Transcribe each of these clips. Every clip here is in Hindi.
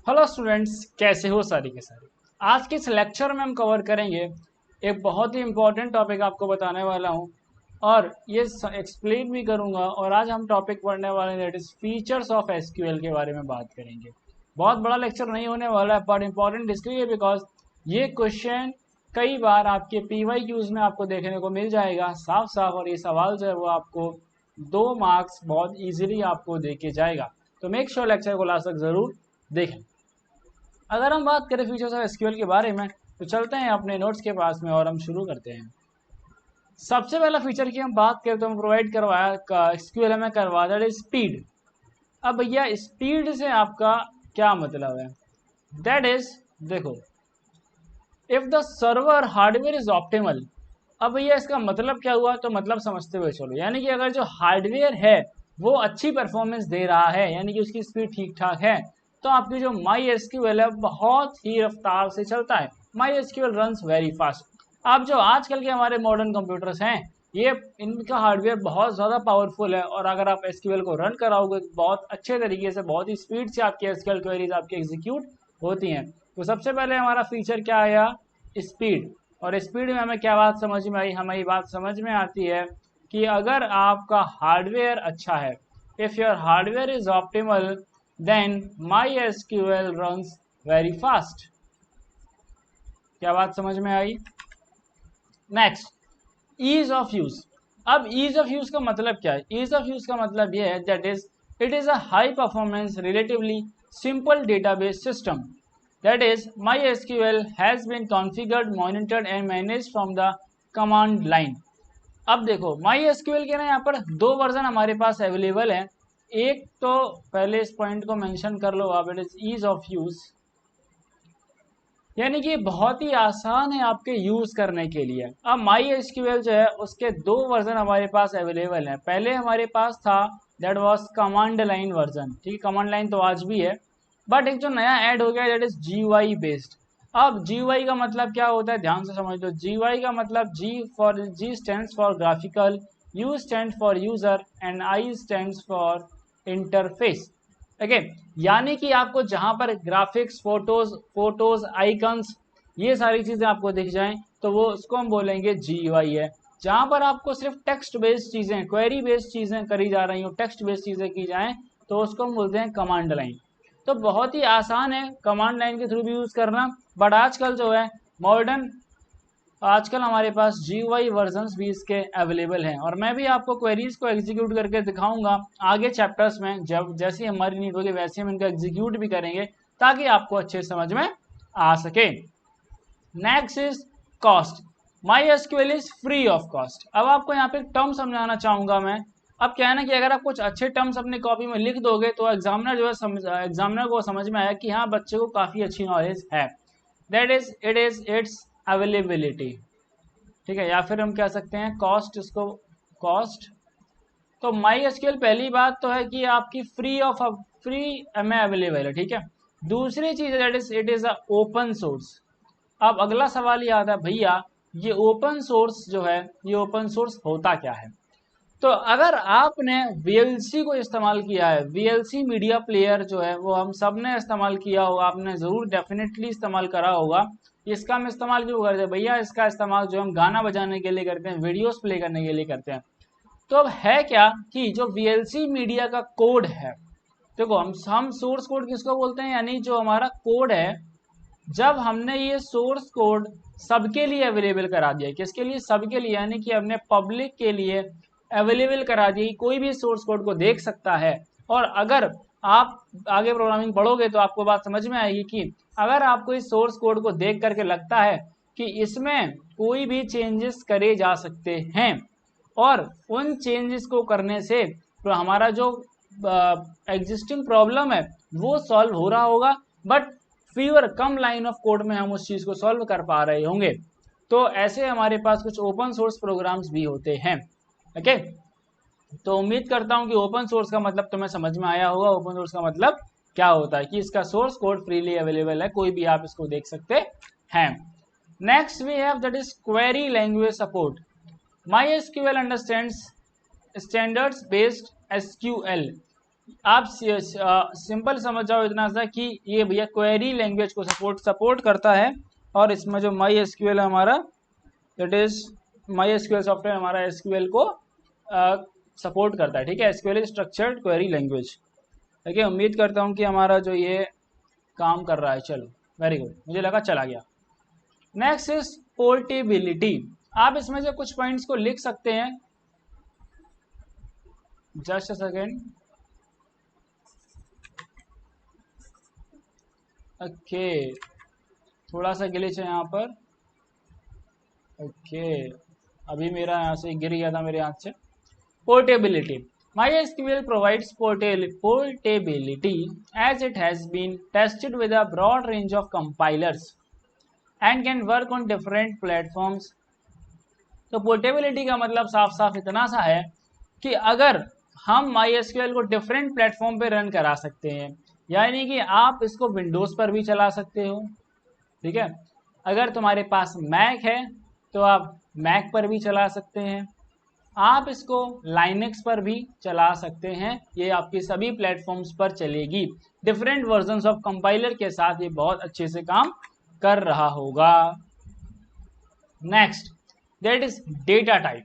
हेलो स्टूडेंट्स, कैसे हो सारी के सारे। आज के इस लेक्चर में हम कवर करेंगे एक बहुत ही इम्पोर्टेंट टॉपिक आपको बताने वाला हूं और ये एक्सप्लेन भी करूंगा। और आज हम टॉपिक पढ़ने वाले हैं that is features of SQL के बारे में बात करेंगे। बहुत बड़ा लेक्चर नहीं होने वाला है बट इम्पोर्टेंट इसलिए बिकॉज ये क्वेश्चन कई बार आपके पीवाईक्यूज में आपको देखने को मिल जाएगा साफ साफ, और ये सवाल जो है वो आपको 2 मार्क्स बहुत ईजिली आपको दे के जाएगा। तो मेक श्योर लेक्चर को लास्ट तक जरूर देखें। अगर हम बात करें फीचर्स ऑफ एसक्यूएल के बारे में तो चलते हैं अपने नोट्स के पास में और हम शुरू करते हैं। सबसे पहला फीचर की हम बात करें तो हम प्रोवाइड करवाया एसक्यूएल में करवा दैट इज स्पीड। अब भैया स्पीड से आपका क्या मतलब है? दैट इज, देखो, if the server hardware is optimal. अब भैया इसका मतलब क्या हुआ, तो मतलब समझते हुए चलो, यानी कि अगर जो हार्डवेयर है वो अच्छी परफॉर्मेंस दे रहा है, यानी कि उसकी स्पीड ठीक ठाक है, तो आपकी जो माई एसक्यूएल है बहुत ही रफ्तार से चलता है। My SQL runs very fast. अब जो आजकल के हमारे मॉडर्न कंप्यूटर्स हैं, ये इनका हार्डवेयर बहुत ज़्यादा पावरफुल है, और अगर आप एसक्यूएल को रन कराओगे तो बहुत अच्छे तरीके से, बहुत ही स्पीड से आपकी एसक्यूएल क्वेरीज आपकी एग्जीक्यूट होती हैं। तो सबसे पहले हमारा फीचर क्या आया? स्पीड। और स्पीड में हमें क्या बात समझ में आई? हमें ये बात समझ में आती है कि अगर आपका हार्डवेयर अच्छा है, if your hardware is optimal then MySQL runs very fast. क्या बात समझ में आई? Next, ease of use. अब ईज ऑफ यूज का मतलब क्या है? ईज ऑफ यूज का मतलब यह है that is it is a high performance relatively simple database system. That is, MySQL has been configured, monitored and managed from the command line. अब देखो MySQL के ना यहाँ पर 2 वर्जन हमारे पास अवेलेबल है। एक तो पहले इस पॉइंट को मेंशन कर लो आप, it is ease of use, यानी कि बहुत ही आसान है आपके यूज करने के लिए। अब MySQL जो है उसके 2 वर्जन हमारे पास अवेलेबल हैं। पहले हमारे पास था that was command line version, ठीक है, कमांड लाइन तो आज भी है, बट एक जो नया ऐड हो गया दैट इज GUI बेस्ड। अब GUI का मतलब क्या होता है, ध्यान से समझ लो। GUI का मतलब G stands for graphical, U stand for user and I stands for interface. Okay, यानी कि आपको जहां पर ग्राफिक्स, फोटोज आइकन्स, ये सारी चीजें आपको दिख जाएं तो वो उसको हम बोलेंगे GUI है। जहां पर आपको सिर्फ टेक्स्ट बेस्ड चीजें, क्वेरी बेस्ड चीजें करी जा रही हो, टेक्स्ट बेस्ड चीजें की जाएं तो उसको हम बोलते हैं कमांड लाइन। तो बहुत ही आसान है कमांड लाइन के थ्रू भी यूज करना, बट आजकल जो है मॉडर्न, आजकल हमारे पास GUI वर्जन्स भी इसके अवेलेबल हैं, और मैं भी आपको क्वेरीज को एग्जीक्यूट करके दिखाऊंगा आगे चैप्टर्स में। जब जैसी हमारी नीड होगी वैसे हम इनको एग्जीक्यूट भी करेंगे ताकि आपको अच्छे समझ में आ सके। Next is cost. MySQL is free of cost. अब आपको यहाँ पे एक टर्म समझाना चाहूंगा मैं। अब क्या है ना कि अगर आप कुछ अच्छे टर्म्स अपनी कॉपी में लिख दोगे तो एग्जामिनर जो है, एग्जामिनर को समझ में आया कि हाँ बच्चे को काफी अच्छी नॉलेज है। दैट इज इट्स अवेलेबिलिटी, ठीक है, या फिर हम कह सकते हैं कॉस्ट, इसको कॉस्ट। तो MySQL पहली बात तो है कि आपकी फ्री में अवेलेबल है, ठीक है। दूसरी चीज that is it is a open source. अब अगला सवाल ये आता है, भैया ये ओपन सोर्स जो है, ये ओपन सोर्स होता क्या है? तो अगर आपने VLC को इस्तेमाल किया है, VLC मीडिया प्लेयर जो है वो हम सब ने इस्तेमाल किया होगा, आपने ज़रूर डेफिनेटली इस्तेमाल करा होगा। इसका हम इस्तेमाल क्यों करते हैं भैया? इसका इस्तेमाल जो हम गाना बजाने के लिए करते हैं, वीडियोस प्ले करने के लिए करते हैं। तो अब है क्या कि जो VLC मीडिया का कोड है, देखो हम सोर्स कोड किसको बोलते हैं, यानी जो हमारा कोड है, जब हमने ये सोर्स कोड सबके लिए अवेलेबल करा दिया, किसके लिए? सबके लिए, यानी कि हमने पब्लिक के लिए अवेलेबल करा दी, कोई भी सोर्स कोड को देख सकता है। और अगर आप आगे प्रोग्रामिंग पढ़ोगे तो आपको बात समझ में आएगी कि अगर आपको इस सोर्स कोड को देख करके लगता है कि इसमें कोई भी चेंजेस करे जा सकते हैं, और उन चेंजेस को करने से तो हमारा जो एग्जिस्टिंग प्रॉब्लम है वो सॉल्व हो रहा होगा, but fever come line of code में हम उस चीज को सॉल्व कर पा रहे होंगे। तो ऐसे हमारे पास कुछ ओपन सोर्स प्रोग्राम्स भी होते हैं। ओके, तो उम्मीद करता हूं कि ओपन सोर्स का मतलब तुम्हें समझ में आया होगा। ओपन सोर्स का मतलब क्या होता है कि इसका सोर्स कोड फ्रीली अवेलेबल है, कोई भी आप इसको देख सकते हैं। Next we have that is query language support. MySQL understands standards based SQL। आप सिंपल समझ जाओ इतना सा कि ये भैया क्वेरी लैंग्वेज को सपोर्ट करता है, और इसमें जो माई एसक्यूएल है हमारा, that is my SQL software हमारा एसक्यूएल को सपोर्ट करता है। ठीक है, SQL is structured query language. ठीक है, उम्मीद करता हूँ कि हमारा जो ये काम कर रहा है। चलो वेरी गुड, मुझे लगा चला गया। Next is portability. आप इसमें से कुछ पॉइंट्स को लिख सकते हैं, जस्ट अ सेकेंड। ओके, थोड़ा सा ग्लिच है यहाँ पर। ओके, अभी मेरा यहाँ से गिर गया था मेरे हाथ से। Portability, MySQL provides portability as it has been tested with a broad range of compilers and can work on different platforms। तो पोर्टेबिलिटी का मतलब साफ साफ इतना सा है कि अगर हम MySQL को डिफरेंट प्लेटफॉर्म पे रन करा सकते हैं, यानी कि आप इसको विंडोज़ पर भी चला सकते हो। ठीक है, अगर तुम्हारे पास मैक है तो आप मैक पर भी चला सकते हैं, आप इसको लाइनक्स पर भी चला सकते हैं, ये आपके सभी प्लेटफॉर्म्स पर चलेगी। डिफरेंट वर्जन्स ऑफ कंपाइलर के साथ ये बहुत अच्छे से काम कर रहा होगा। Next, that is data type.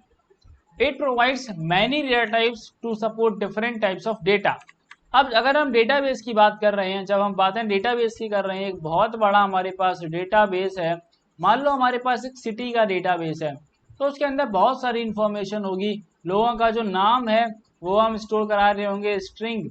It provides many data types to support different types of data. अब अगर हम डेटाबेस की बात कर रहे हैं, जब हम बातें डेटाबेस की कर रहे हैं, एक बहुत बड़ा हमारे पास डेटाबेस है। मान लो हमारे पास एक सिटी का डेटाबेस है, तो उसके अंदर बहुत सारी इंफॉर्मेशन होगी। लोगों का जो नाम है वो हम स्टोर करा रहे होंगे स्ट्रिंग।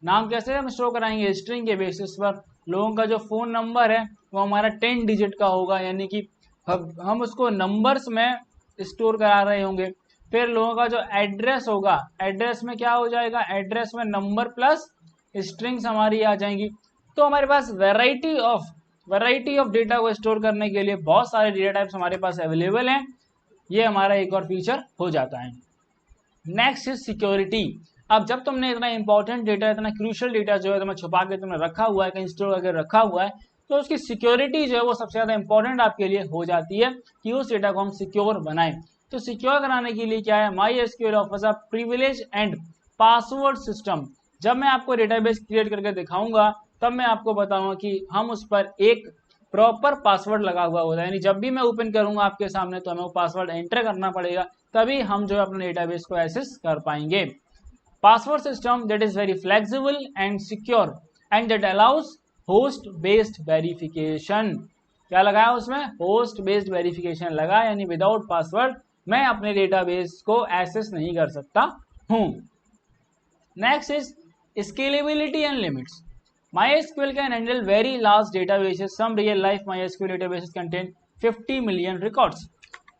नाम कैसे हम स्टोर कराएंगे? स्ट्रिंग के बेसिस पर। लोगों का जो फ़ोन नंबर है वो हमारा 10 डिजिट का होगा, यानी कि हम उसको नंबर्स में स्टोर करा रहे होंगे। फिर लोगों का जो एड्रेस होगा, एड्रेस में क्या हो जाएगा? एड्रेस में नंबर प्लस स्ट्रिंग्स हमारी आ जाएंगी। तो हमारे पास वैरायटी ऑफ डेटा को स्टोर करने के लिए बहुत सारे डेटा टाइप्स हमारे पास अवेलेबल हैं। ये हमारा एक और फीचर हो जाता है। Next is security. अब जब तुमने इतना इंपॉर्टेंट डेटा, इतना क्रूशियल डेटा जो है तुम्हें छुपा के तुमने रखा हुआ है, कहीं स्टोर करके रखा हुआ है, तो उसकी सिक्योरिटी जो है वो सबसे ज़्यादा इंपॉर्टेंट आपके लिए हो जाती है कि उस डेटा को हम सिक्योर बनाएं। तो सिक्योर कराने के लिए क्या है? MySQL offers a privilege and password system. जब मैं आपको डेटाबेस क्रिएट करके दिखाऊंगा तब मैं आपको बताऊंगा कि हम उस पर एक प्रॉपर पासवर्ड लगा हुआ होता है, यानी जब भी मैं ओपन करूंगा आपके सामने तो हमें वो पासवर्ड एंटर करना पड़ेगा, तभी हम जो है अपने डेटाबेस को एक्सेस कर पाएंगे। Password system that is very flexible and secure and that allows host based verification. क्या लगाया उसमें? होस्ट बेस्ड वेरिफिकेशन लगा, यानी विदाउट पासवर्ड मैं अपने डेटाबेस को एक्सेस नहीं कर सकता हूं। Next is scalability and limits. MySQL can handle very large databases. Some real life MySQL databases contain 50 million records.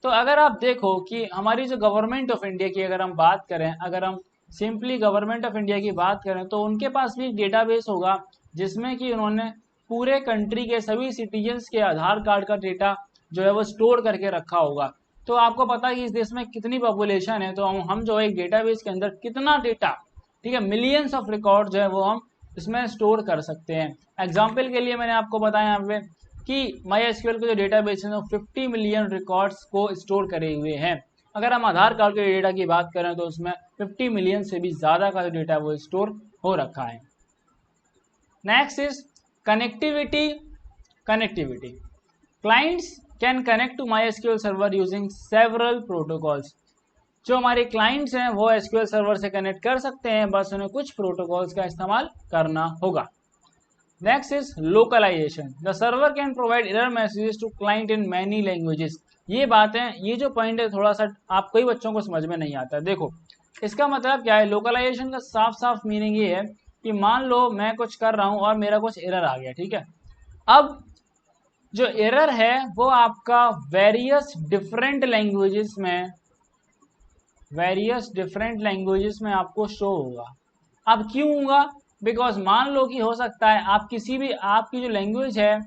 तो अगर आप देखो कि हमारी जो गवर्नमेंट ऑफ इंडिया की अगर हम बात करें, अगर हम सिंपली गवर्नमेंट ऑफ इंडिया की बात करें, तो उनके पास भी एक डेटाबेस होगा जिसमें कि उन्होंने पूरे कंट्री के सभी सिटीजन्स के आधार कार्ड का डेटा जो है वो स्टोर करके रखा होगा। तो आपको पता है कि इस देश में कितनी पॉपुलेशन है, तो हम जो है एक डेटाबेस के अंदर कितना डेटा, ठीक है, मिलियंस ऑफ रिकॉर्ड जो है वो हम इसमें स्टोर कर सकते हैं। एग्जाम्पल के लिए मैंने आपको बताया यहाँ पे कि MySQL के जो डेटाबेस है वो 50 मिलियन रिकॉर्ड्स को स्टोर करे हुए हैं। अगर हम आधार कार्ड के डेटा की बात करें तो उसमें 50 मिलियन से भी ज़्यादा का जो डेटा वो स्टोर हो रखा है। Next is connectivity. Clients can connect to MySQL server using several protocols. जो हमारे क्लाइंट्स हैं वो SQL सर्वर से कनेक्ट कर सकते हैं, बस उन्हें कुछ प्रोटोकॉल्स का इस्तेमाल करना होगा। Next is localisation. The server can provide error messages to client in many languages. ये बातें, ये जो पॉइंट है थोड़ा सा आप कई बच्चों को समझ में नहीं आता। देखो इसका मतलब क्या है? लोकलाइजेशन का साफ साफ मीनिंग ये है कि मान लो मैं कुछ कर रहा हूँ और मेरा कुछ एरर आ गया, ठीक है। अब जो एरर है वो आपका वेरियस डिफरेंट लैंग्वेजेस में आपको शो होगा। अब क्यों होगा? बिकॉज मान लो कि हो सकता है आप किसी भी आपकी जो लैंग्वेज है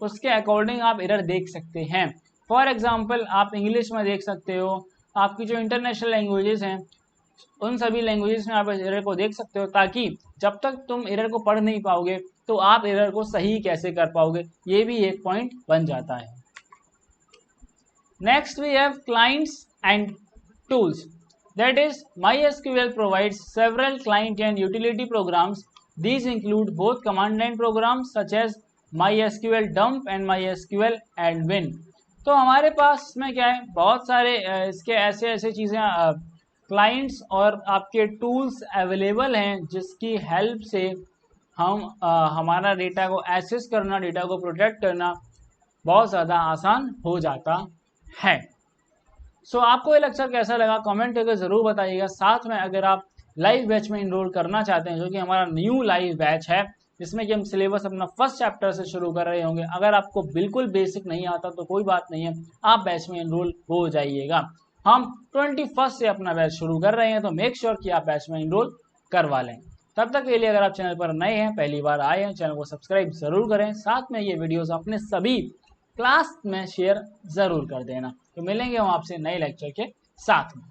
उसके अकॉर्डिंग आप एरर देख सकते हैं। फॉर एग्जांपल आप इंग्लिश में देख सकते हो, आपकी जो इंटरनेशनल लैंग्वेजेस हैं उन सभी लैंग्वेजेस में आप एरर को देख सकते हो, ताकि जब तक तुम एरर को पढ़ नहीं पाओगे तो आप एरर को सही कैसे कर पाओगे, ये भी एक पॉइंट बन जाता है। Next we have clients and tools. That is, MySQL provides several client and utility programs. These include both command line programs such as MySQL dump and MySQL admin. तो हमारे पास इसमें क्या है, बहुत सारे इसके ऐसे ऐसे चीज़ें क्लाइंट्स और आपके टूल्स अवेलेबल हैं जिसकी हेल्प से हम हमारा डेटा को एक्सेस करना, डेटा को प्रोटेक्ट करना बहुत ज़्यादा आसान हो जाता है। सो आपको ये लेक्चर कैसा लगा कमेंट करके ज़रूर बताइएगा। साथ में अगर आप लाइव बैच में इनरोल करना चाहते हैं, जो कि हमारा न्यू लाइव बैच है जिसमें कि हम सिलेबस अपना फर्स्ट चैप्टर से शुरू कर रहे होंगे, अगर आपको बिल्कुल बेसिक नहीं आता तो कोई बात नहीं है, आप बैच में इनरोल हो जाइएगा। हम 21 से अपना बैच शुरू कर रहे हैं, तो मेक श्योर कि आप बैच में इनरोल करवा लें। तब तक के लिए अगर आप चैनल पर नए हैं, पहली बार आए हैं, चैनल को सब्सक्राइब ज़रूर करें। साथ में ये वीडियोस अपने सभी क्लास में शेयर ज़रूर कर देना। तो मिलेंगे हम आपसे नए लेक्चर के साथ में।